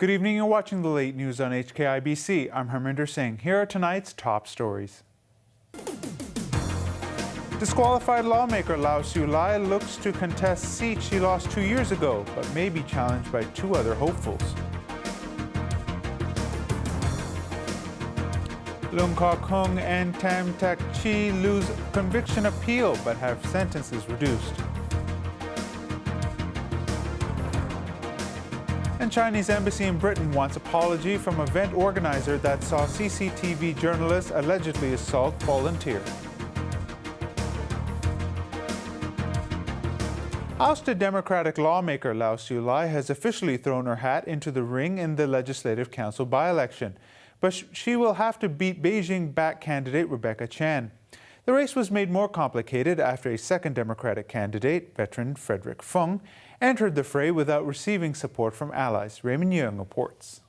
Good evening, you're watching the late news on HKIBC. I'm Harminder Singh. Here are tonight's top stories. Disqualified lawmaker Lau Siu Lai looks to contest seat she lost 2 years ago, but may be challenged by two other hopefuls. Leung Kok Hung and Tam Tak Chi lose conviction appeal, but have sentences reduced. And Chinese embassy in Britain wants apology from event organizer that saw CCTV journalist allegedly assault volunteer. Ousted Democratic lawmaker Lau Siu Lai has officially thrown her hat into the ring in the Legislative Council by-election, but she will have to beat Beijing-backed candidate Rebecca Chan. The race was made more complicated after a second Democratic candidate, veteran Frederick Fung, entered the fray without receiving support from allies. Raymond Yeung reports.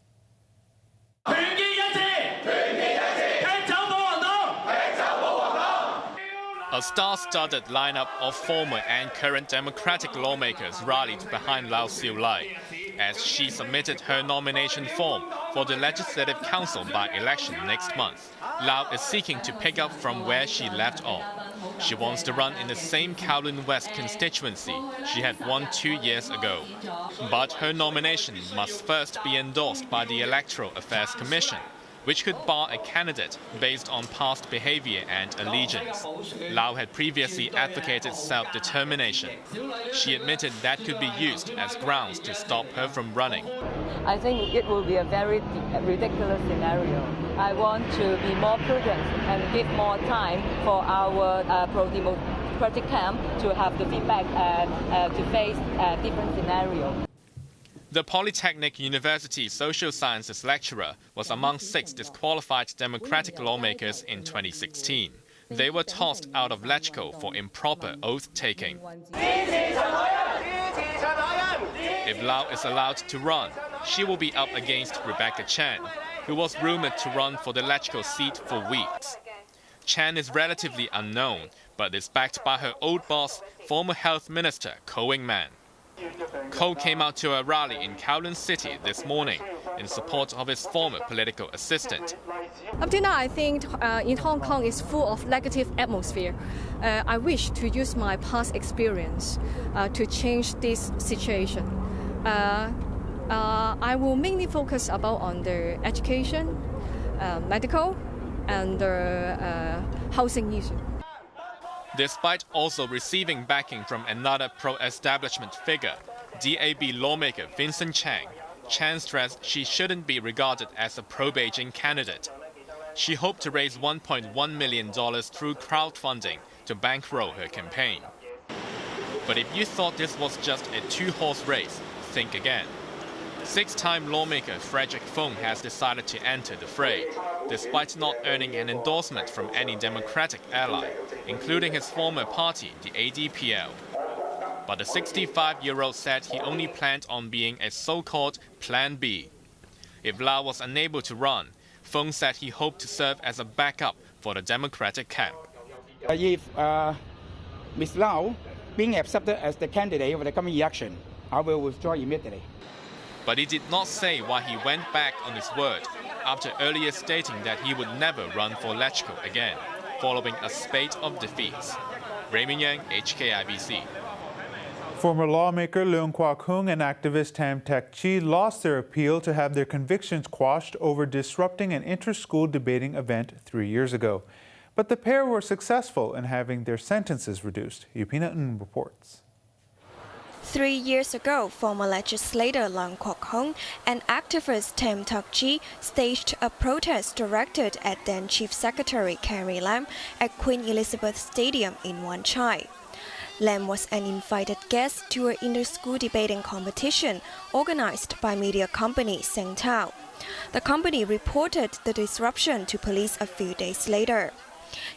A star-studded lineup of former and current Democratic lawmakers rallied behind Lau Siu Lai as she submitted her nomination form for the Legislative Council by-election next month. Lau is seeking to pick up from where she left off. She wants to run in the same Kowloon West constituency she had won 2 years ago. But her nomination must first be endorsed by the Electoral Affairs Commission, which could bar a candidate based on past behavior and allegiance. Lau had previously advocated self-determination. She admitted that could be used as grounds to stop her from running. I think it will be a very ridiculous scenario. I want to be more prudent and give more time for our pro-democratic camp to have the feedback to face a different scenario. The Polytechnic University social sciences lecturer was among 6 disqualified Democratic lawmakers in 2016. They were tossed out of LegCo for improper oath-taking. If Lau is allowed to run, she will be up against Rebecca Chan, who was rumored to run for the LegCo seat for weeks. Chan is relatively unknown, but is backed by her old boss, former Health Minister Ko Wing-man. Ko came out to a rally in Kowloon City this morning in support of his former political assistant. Up to now, I think in Hong Kong is full of negative atmosphere. I wish to use my past experience to change this situation. I will mainly focus on the education, medical, and the housing issue. Despite also receiving backing from another pro-establishment figure, DAB lawmaker Vincent Chang, Chan stressed she shouldn't be regarded as a pro-Beijing candidate. She hoped to raise $1.1 million through crowdfunding to bankroll her campaign. But if you thought this was just a two-horse race, think again. 6-time lawmaker Frederick Fung has decided to enter the fray, despite not earning an endorsement from any Democratic ally, including his former party, the ADPL. But the 65-year-old said he only planned on being a so-called Plan B. If Lau was unable to run, Fung said he hoped to serve as a backup for the Democratic camp. If Ms. Lau being accepted as the candidate for the coming election, I will withdraw immediately. But he did not say why he went back on his word after earlier stating that he would never run for LegCo again, following a spate of defeats. Raymond Yeung, HKIBC. Former lawmaker Leung Kok Hung and activist Tam Tak Chi lost their appeal to have their convictions quashed over disrupting an inter-school debating event 3 years ago. But the pair were successful in having their sentences reduced. Yupina Ng reports. 3 years ago, former legislator Leung Kok Hung and activist Tam Tak Chi staged a protest directed at then Chief Secretary Carrie Lam at Queen Elizabeth Stadium in Wan Chai. Lam was an invited guest to an inter-school debating competition organized by media company Singh. The company reported the disruption to police a few days later.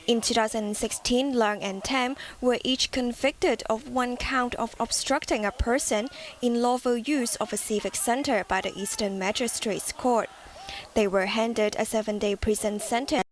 In 2016, Leung and Tam were each convicted of 1 count of obstructing a person in lawful use of a civic center by the Eastern Magistrates Court. They were handed a 7-day prison sentence